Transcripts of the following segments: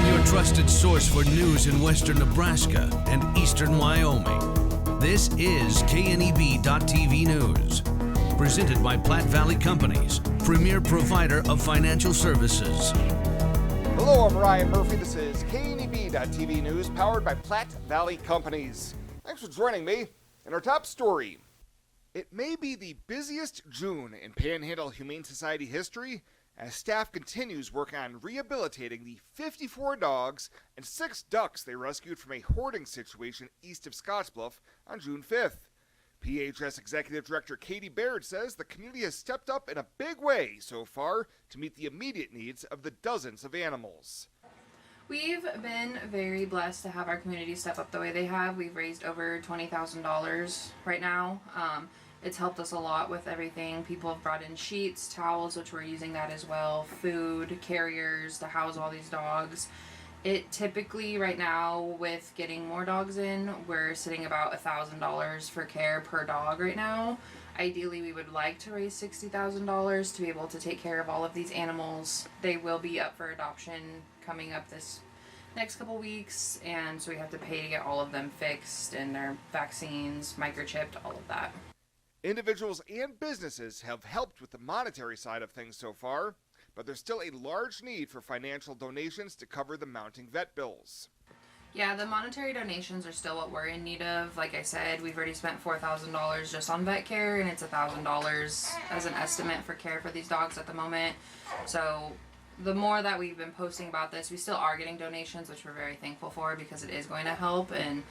Your trusted source for news in western Nebraska and eastern Wyoming. This is KNEB.TV News. Presented by Platte Valley Companies, premier provider of financial services. Hello, I'm Ryan Murphy. This is KNEB.TV News, powered by Platte Valley Companies. Thanks for joining me. In our top story, it may be the busiest June in Panhandle Humane Society history as staff continues work on rehabilitating the 54 dogs and 6 ducks they rescued from a hoarding situation east of Scottsbluff on June 5th. PHS Executive Director Katie Baird says the community has stepped up in a big way so far to meet the immediate needs of the dozens of animals. We've been very blessed to have our community step up the way they have. We've raised over $20,000 right now. It's helped us a lot with everything. People have brought in sheets, towels, which we're using that as well, food, carriers to house all these dogs. It typically right now with getting more dogs in, we're sitting about $1,000 for care per dog right now. Ideally, we would like to raise $60,000 to be able to take care of all of these animals. They will be up for adoption coming up this next couple weeks, and so we have to pay to get all of them fixed and their vaccines, microchipped, all of that. Individuals and businesses have helped with the monetary side of things so far, but there's still a large need for financial donations to cover the mounting vet bills. Yeah, the monetary donations are still what we're in need of. Like I said, we've already spent $4,000 just on vet care, and it's $1,000 as an estimate for care for these dogs at the moment. So the more that we've been posting about this, we still are getting donations, which we're very thankful for because it is going to help, and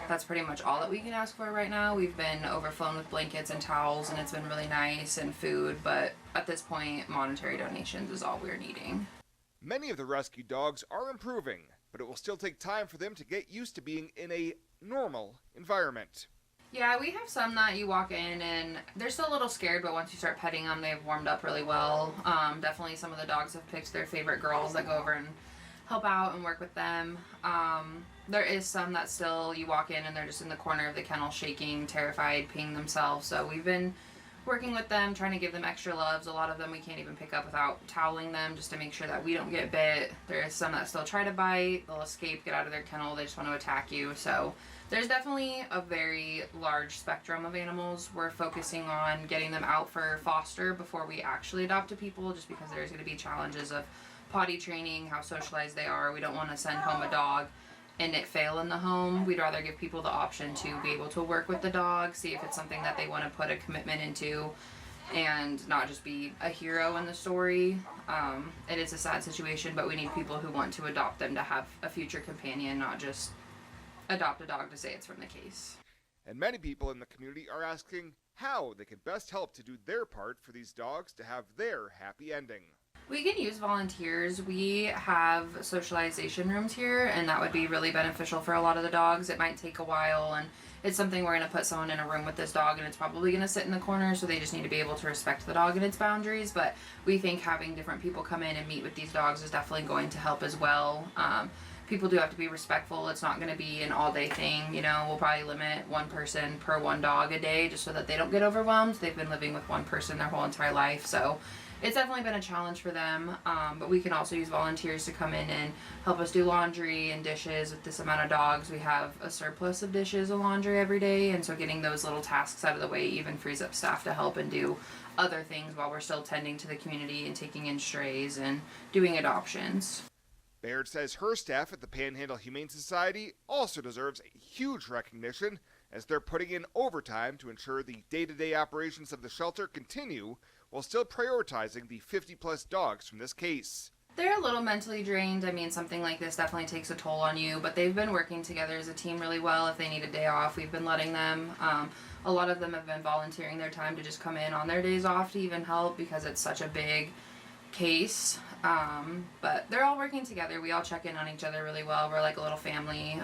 that's pretty much all that we can ask for right now. We've been overflown with blankets and towels, and it's been really nice, and food, but at this point, monetary donations is all we're needing. Many of the rescue dogs are improving, but it will still take time for them to get used to being in a normal environment. Yeah, we have some that you walk in and they're still a little scared, but once you start petting them, they've warmed up really well. Definitely some of the dogs have picked their favorite girls that go over and help out and work with them. There is some that still, you walk in and they're just in the corner of the kennel shaking, terrified, peeing themselves. So we've been working with them, trying to give them extra loves. A lot of them we can't even pick up without toweling them just to make sure that we don't get bit. There is some that still try to bite. They'll escape, get out of their kennel. They just want to attack you. So there's definitely a very large spectrum of animals. We're focusing on getting them out for foster before we actually adopt to people, just because there's going to be challenges of potty training, how socialized they are. We don't want to send home a dog and it fail in the home. We'd rather give people the option to be able to work with the dog, see if it's something that they want to put a commitment into, and not just be a hero in the story. It is a sad situation, but we need people who want to adopt them to have a future companion, not just adopt a dog to say it's from the case. And many people in the community are asking how they can best help to do their part for these dogs to have their happy ending. We can use volunteers. We have socialization rooms here, and that would be really beneficial for a lot of the dogs. It might take a while, and it's something we're going to put someone in a room with this dog, and it's probably going to sit in the corner, so they just need to be able to respect the dog and its boundaries. But we think having different people come in and meet with these dogs is definitely going to help as well. People do have to be respectful. It's not going to be an all-day thing. You know, we'll probably limit one person per one dog a day just so that they don't get overwhelmed. They've been living with one person their whole entire life, so it's definitely been a challenge for them, but we can also use volunteers to come in and help us do laundry and dishes. With this amount of dogs, we have a surplus of dishes and laundry every day, and so getting those little tasks out of the way even frees up staff to help and do other things while we're still tending to the community and taking in strays and doing adoptions. Baird says her staff at the Panhandle Humane Society also deserves a huge recognition as they're putting in overtime to ensure the day-to-day operations of the shelter continue while still prioritizing the 50-plus dogs from this case. They're a little mentally drained. I mean, something like this definitely takes a toll on you, but they've been working together as a team really well. If they need a day off, we've been letting them. A lot of them have been volunteering their time to just come in on their days off to even help because it's such a big case. But they're all working together. We all check in on each other really well. We're like a little family.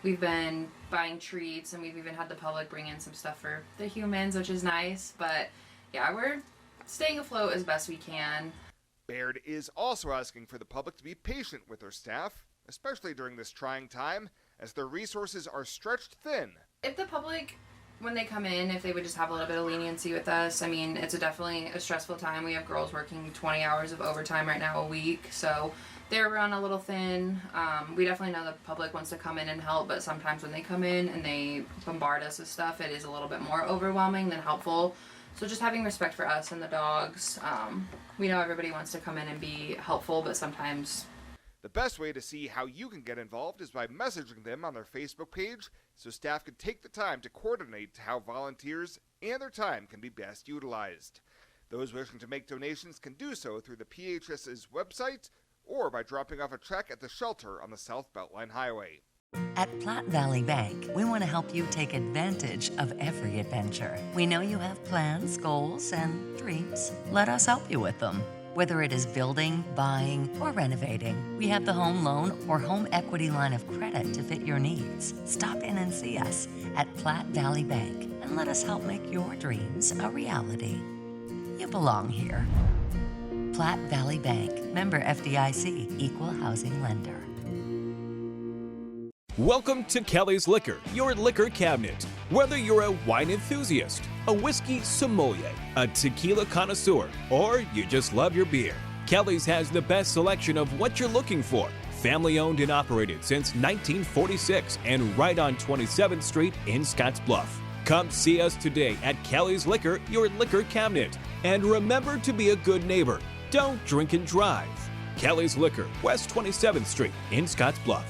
We've been buying treats, and we've even had the public bring in some stuff for the humans, which is nice. But yeah, we're staying afloat as best we can. Baird is also asking for the public to be patient with their staff, especially during this trying time, as their resources are stretched thin. If the public, when they come in, if they would just have a little bit of leniency with us. I mean, it's definitely a stressful time. We have girls working 20 hours of overtime right now a week, so they're run a little thin. We definitely know the public wants to come in and help, but sometimes when they come in and they bombard us with stuff, it is a little bit more overwhelming than helpful. So just having respect for us and the dogs. We know everybody wants to come in and be helpful, but sometimes... The best way to see how you can get involved is by messaging them on their Facebook page so staff can take the time to coordinate how volunteers and their time can be best utilized. Those wishing to make donations can do so through the PHS's website or by dropping off a check at the shelter on the South Beltline Highway. At Platte Valley Bank, we want to help you take advantage of every adventure. We know you have plans, goals, and dreams. Let us help you with them. Whether it is building, buying, or renovating, we have the home loan or home equity line of credit to fit your needs. Stop in and see us at Platte Valley Bank and let us help make your dreams a reality. You belong here. Platte Valley Bank, member FDIC, equal housing lender. Welcome to Kelly's Liquor, your liquor cabinet. Whether you're a wine enthusiast, a whiskey sommelier, a tequila connoisseur, or you just love your beer, Kelly's has the best selection of what you're looking for. Family owned and operated since 1946 and right on 27th Street in Scottsbluff. Come see us today at Kelly's Liquor, your liquor cabinet. And remember to be a good neighbor. Don't drink and drive. Kelly's Liquor, West 27th Street in Scottsbluff.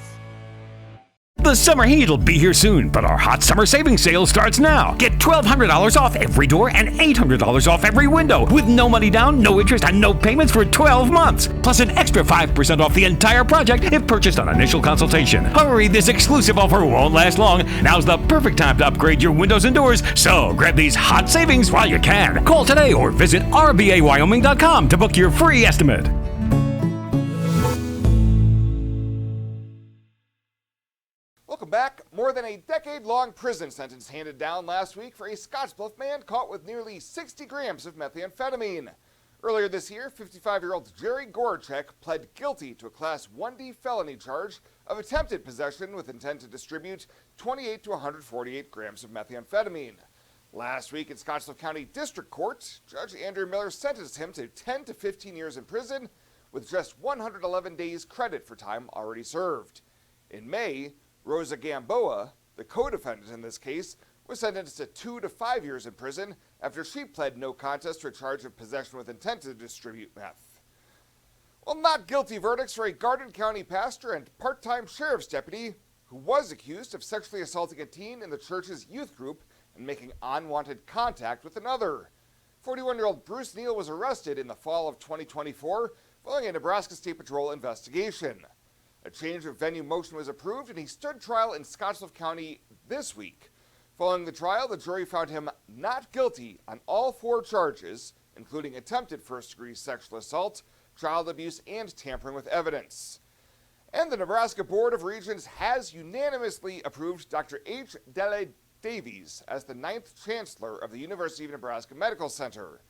The summer heat will be here soon, but our hot summer savings sale starts now. Get $1,200 off every door and $800 off every window with no money down, no interest, and no payments for 12 months. Plus an extra 5% off the entire project if purchased on initial consultation. Hurry, this exclusive offer won't last long. Now's the perfect time to upgrade your windows and doors, so grab these hot savings while you can. Call today or visit rbawyoming.com to book your free estimate. Welcome back. More than a decade-long prison sentence handed down last week for a Scottsbluff man caught with nearly 60 grams of methamphetamine. Earlier this year, 55-year-old Jerry Gorchek pled guilty to a Class 1D felony charge of attempted possession with intent to distribute 28 to 148 grams of methamphetamine. Last week in Scottsbluff County District Court, Judge Andrew Miller sentenced him to 10 to 15 years in prison with just 111 days credit for time already served. In May, Rosa Gamboa, the co-defendant in this case, was sentenced to 2 to 5 years in prison after she pled no contest to a charge of possession with intent to distribute meth. Well, not guilty verdicts for a Garden County pastor and part-time sheriff's deputy who was accused of sexually assaulting a teen in the church's youth group and making unwanted contact with another. 41-year-old Bruce Neal was arrested in the fall of 2024 following a Nebraska State Patrol investigation. A change of venue motion was approved, and he stood trial in Scottsbluff County this week. Following the trial, the jury found him not guilty on all 4 charges, including attempted first-degree sexual assault, child abuse, and tampering with evidence. And the Nebraska Board of Regents has unanimously approved Dr. H. Dele Davies as the 9th Chancellor of the University of Nebraska Medical Center.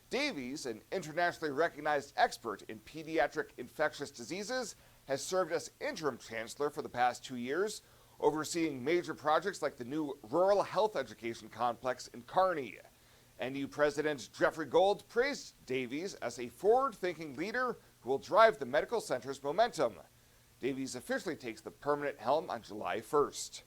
Davies, an internationally recognized expert in pediatric infectious diseases, has served as interim chancellor for the past 2 years, overseeing major projects like the new Rural Health Education Complex in Kearney. NU President Jeffrey Gold praised Davies as a forward-thinking leader who will drive the medical center's momentum. Davies officially takes the permanent helm on July 1st.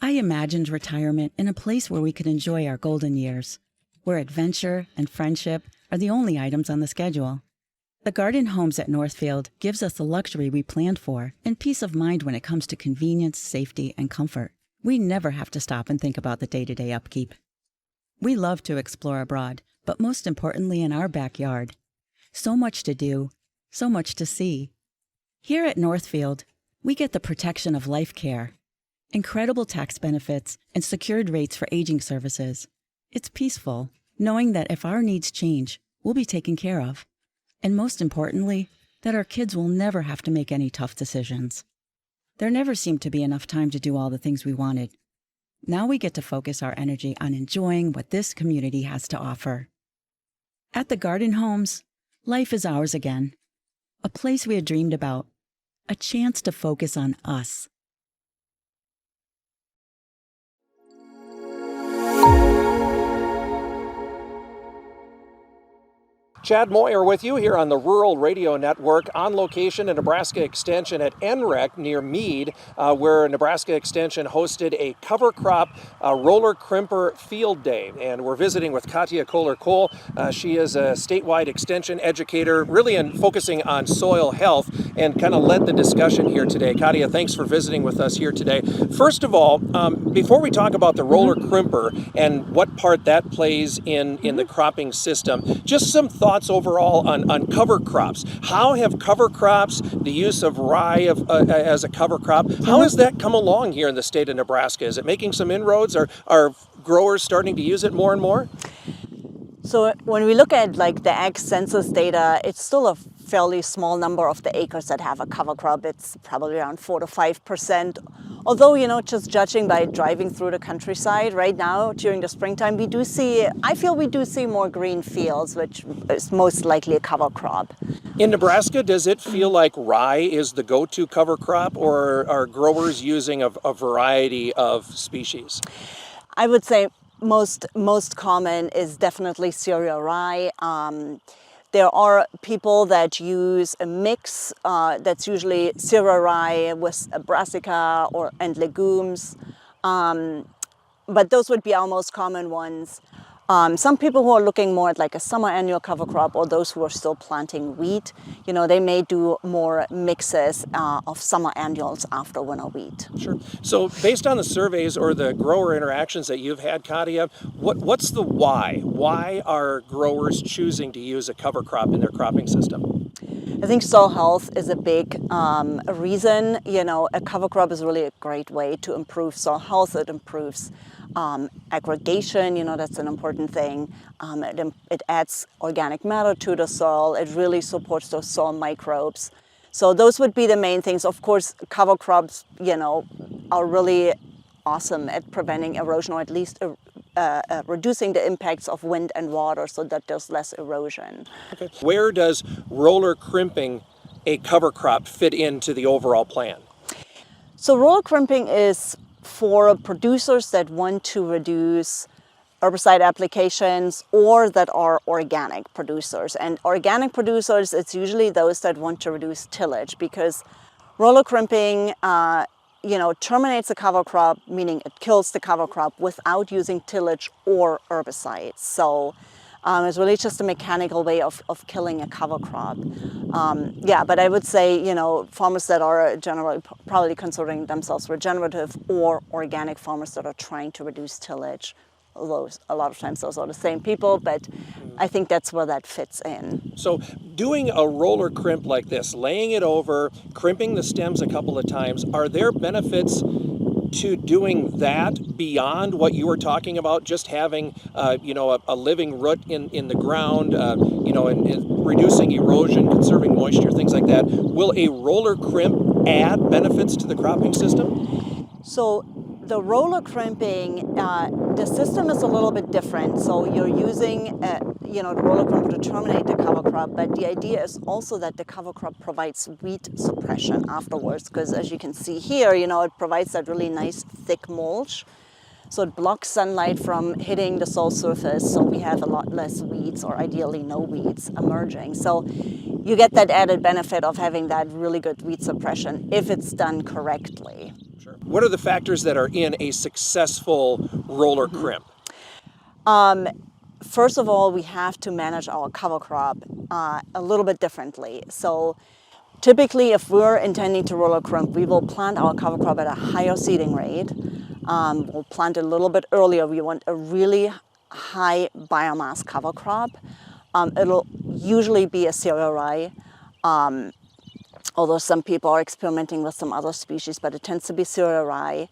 I imagined retirement in a place where we could enjoy our golden years, where adventure and friendship are the only items on the schedule. The Garden Homes at Northfield gives us the luxury we planned for and peace of mind when it comes to convenience, safety, and comfort. We never have to stop and think about the day-to-day upkeep. We love to explore abroad, but most importantly in our backyard. So much to do, so much to see. Here at Northfield, we get the protection of life care, incredible tax benefits, and secured rates for aging services. It's peaceful, knowing that if our needs change, we'll be taken care of. And most importantly, that our kids will never have to make any tough decisions. There never seemed to be enough time to do all the things we wanted. Now we get to focus our energy on enjoying what this community has to offer. At the Garden Homes, life is ours again. A place we had dreamed about. A chance to focus on us. Chad Moyer with you here on the Rural Radio Network, on location in Nebraska Extension at NREC near Mead, where Nebraska Extension hosted a cover crop roller crimper field day. And we're visiting with Katya Kohler-Cole. She is a statewide extension educator, really focusing on soil health, and kind of led the discussion here today. Katya, thanks for visiting with us here today. First of all, before we talk about the roller crimper and what part that plays in the cropping system, just some thoughts overall on cover crops. How have cover crops, the use of rye as a cover crop, how has that come along here in the state of Nebraska? Is it making some inroads? Are growers starting to use it more and more? So when we look at like the ag census data, it's still a fairly small number of the acres that have a cover crop. It's probably around 4 to 5%. Although, just judging by driving through the countryside right now during the springtime, I feel we do see more green fields, which is most likely a cover crop. In Nebraska, does it feel like rye is the go-to cover crop, or are growers using a variety of species? I would say most common is definitely cereal rye. There are people that use a mix that's usually cereal rye with brassica and legumes, but those would be our most common ones. Some people who are looking more at like a summer annual cover crop, or those who are still planting wheat, they may do more mixes of summer annuals after winter wheat. Sure. So based on the surveys or the grower interactions that you've had, Katya, what's the why? Why are growers choosing to use a cover crop in their cropping system? I think soil health is a big reason. A cover crop is really a great way to improve soil health. It improves aggregation, that's an important thing. It adds organic matter to the soil. It really supports those soil microbes. So those would be the main things. Of course, cover crops, are really awesome at preventing erosion, or at least reducing the impacts of wind and water so that there's less erosion. Okay. Where does roller crimping a cover crop fit into the overall plan? So roller crimping is for producers that want to reduce herbicide applications or that are organic producers. And organic producers, it's usually those that want to reduce tillage, because roller crimping terminates the cover crop, meaning it kills the cover crop without using tillage or herbicides. So it's really just a mechanical way of killing a cover crop. But I would say, farmers that are generally probably considering themselves regenerative, or organic farmers that are trying to reduce tillage. Although a lot of times those are the same people, but I think that's where that fits in. So doing a roller crimp like this, laying it over, crimping the stems a couple of times, are there benefits to doing that beyond what you were talking about, just having a living root in the ground, and reducing erosion, conserving moisture, things like that? Will a roller crimp add benefits to the cropping system? So the roller crimping, the system is a little bit different. So you're using, the roller crimper to terminate the cover crop, but the idea is also that the cover crop provides weed suppression afterwards, because as you can see here, it provides that really nice thick mulch. So it blocks sunlight from hitting the soil surface, so we have a lot less weeds, or ideally no weeds, emerging. So you get that added benefit of having that really good weed suppression if it's done correctly. Sure. What are the factors that are in a successful roller crimp? First of all, we have to manage our cover crop a little bit differently. So typically, if we're intending to roller crimp, we will plant our cover crop at a higher seeding rate. We'll plant it a little bit earlier. We want a really high biomass cover crop. It'll usually be a cereal rye, although some people are experimenting with some other species, but it tends to be cereal rye.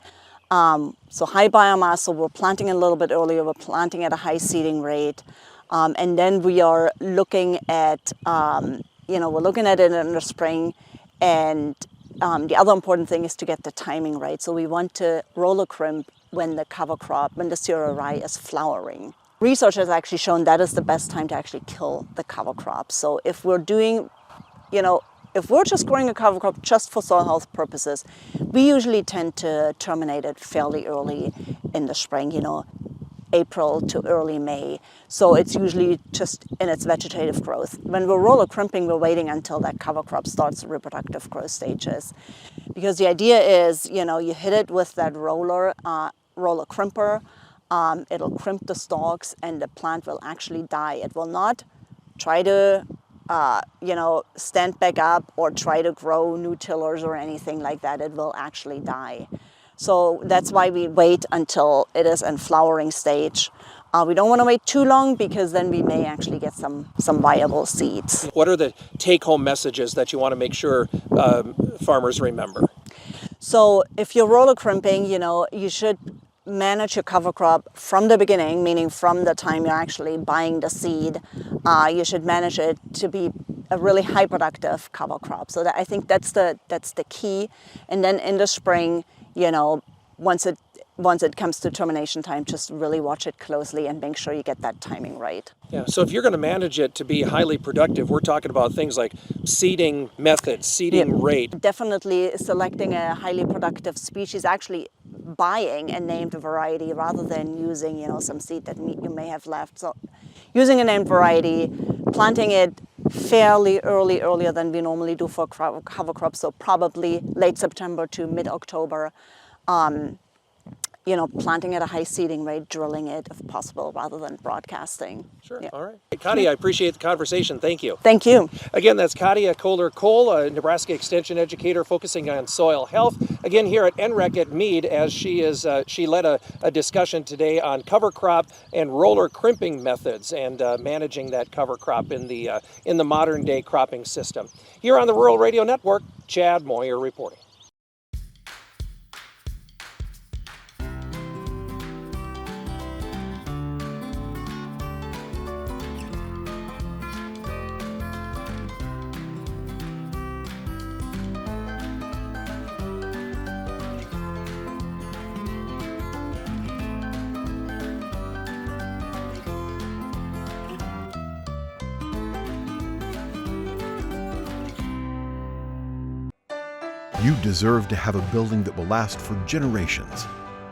So high biomass, so we're planting a little bit earlier, we're planting at a high seeding rate, and then we are looking at, we're looking at it in the spring, and the other important thing is to get the timing right. So we want to roller crimp when the cover crop, when the cereal rye is flowering. Research has actually shown that is the best time to actually kill the cover crop. So if we're doing, if we're just growing a cover crop just for soil health purposes, we usually tend to terminate it fairly early in the spring, April to early May. So it's usually just in its vegetative growth. When we're roller crimping, we're waiting until that cover crop starts reproductive growth stages. Because the idea is, you hit it with that roller crimper, it'll crimp the stalks and the plant will actually die. It will not try to stand back up or try to grow new tillers or anything like that. It will actually die. So that's why we wait until it is in flowering stage. We don't want to wait too long because then we may actually get some viable seeds. What are the take-home messages that you want to make sure farmers remember? So if you're roller crimping, you should manage your cover crop from the beginning, meaning from the time you're actually buying the seed. You should manage it to be a really high productive cover crop. So I think that's the key. And then in the spring, once it comes to termination time, just really watch it closely and make sure you get that timing right. Yeah, so if you're going to manage it to be highly productive, we're talking about things like seeding method, seeding rate. Definitely selecting a highly productive species, actually buying a named variety rather than using, some seed that you may have left. So using a named variety, planting it fairly earlier than we normally do for cover crops, so probably late September to mid-October. Planting at a high seeding rate, drilling it if possible, rather than broadcasting. Sure, yeah. All right. Hey, Katia, I appreciate the conversation. Thank you. Thank you. Again, that's Katia Kohler-Cole, a Nebraska Extension educator focusing on soil health. Again, here at NREC at Meade, as she led a discussion today on cover crop and roller crimping methods and managing that cover crop in the modern day cropping system. Here on the Rural Radio Network, Chad Moyer reporting. You deserve to have a building that will last for generations.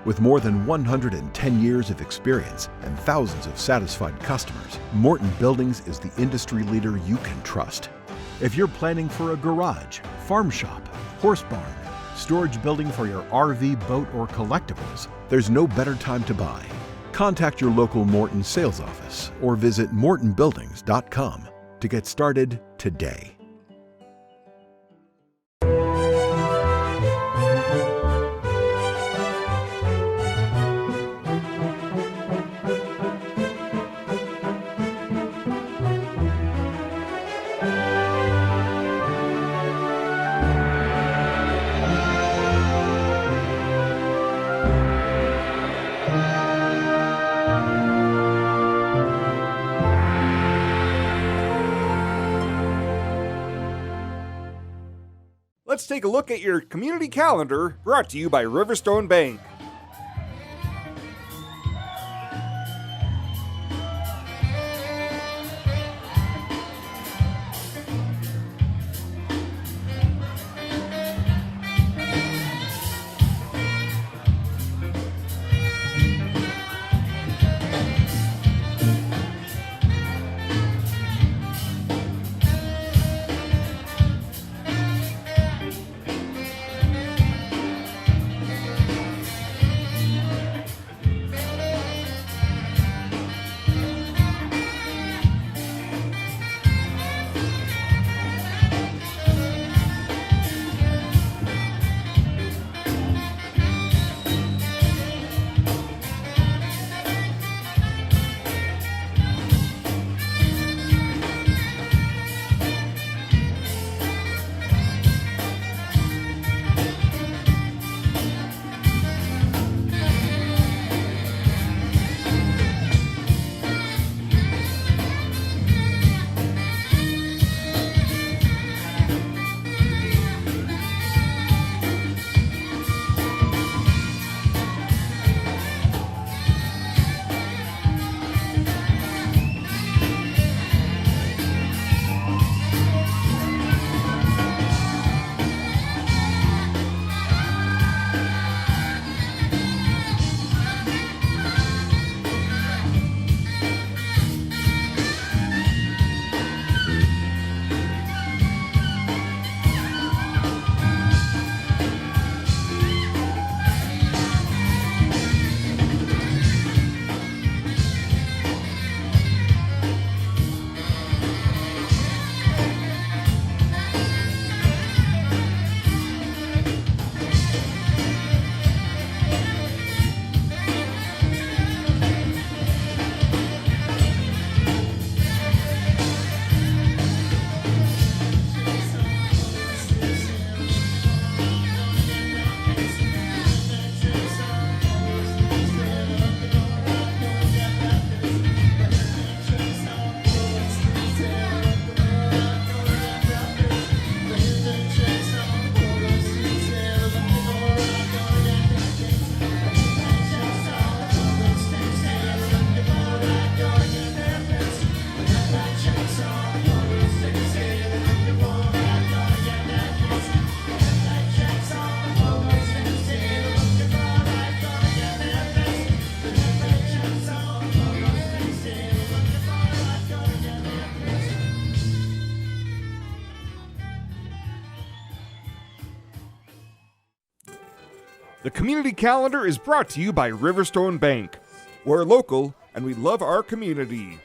With more than 110 years of experience and thousands of satisfied customers, Morton Buildings is the industry leader you can trust. If you're planning for a garage, farm shop, horse barn, storage building for your RV, boat, or collectibles, there's no better time to buy. Contact your local Morton sales office or visit mortonbuildings.com to get started today. Let's take a look at your community calendar, brought to you by Riverstone Bank. The community calendar is brought to you by Riverstone Bank. We're local and we love our community.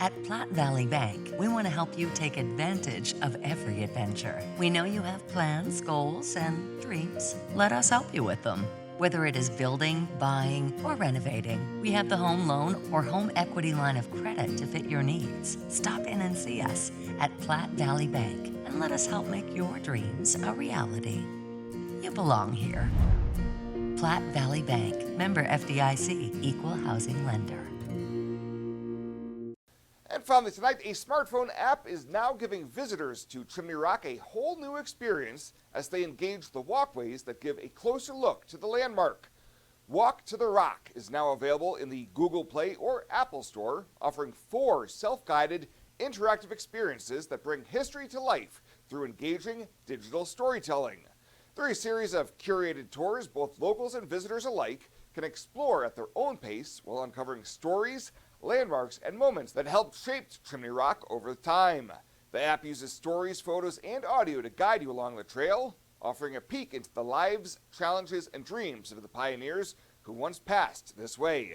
At Platte Valley Bank, we want to help you take advantage of every adventure. We know you have plans, goals, and dreams. Let us help you with them. Whether it is building, buying, or renovating, we have the home loan or home equity line of credit to fit your needs. Stop in and see us at Platte Valley Bank and let us help make your dreams a reality. You belong here. Platte Valley Bank, member FDIC, equal housing lender. And finally tonight, a smartphone app is now giving visitors to Chimney Rock a whole new experience as they engage the walkways that give a closer look to the landmark. Walk to the Rock is now available in the Google Play or Apple Store, offering 4 self-guided, interactive experiences that bring history to life through engaging digital storytelling. Through a series of curated tours, both locals and visitors alike can explore at their own pace while uncovering stories, landmarks, and moments that helped shape Chimney Rock over time. The app uses stories, photos, and audio to guide you along the trail, offering a peek into the lives, challenges, and dreams of the pioneers who once passed this way.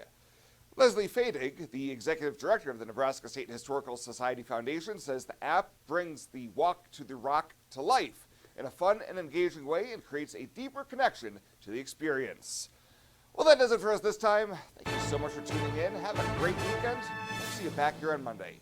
Leslie Fadig, the executive director of the Nebraska State Historical Society Foundation, says the app brings the Walk to the Rock to life in a fun and engaging way and creates a deeper connection to the experience. Well, that does it for us this time. Thank you so much for tuning in. Have a great weekend. We'll see you back here on Monday.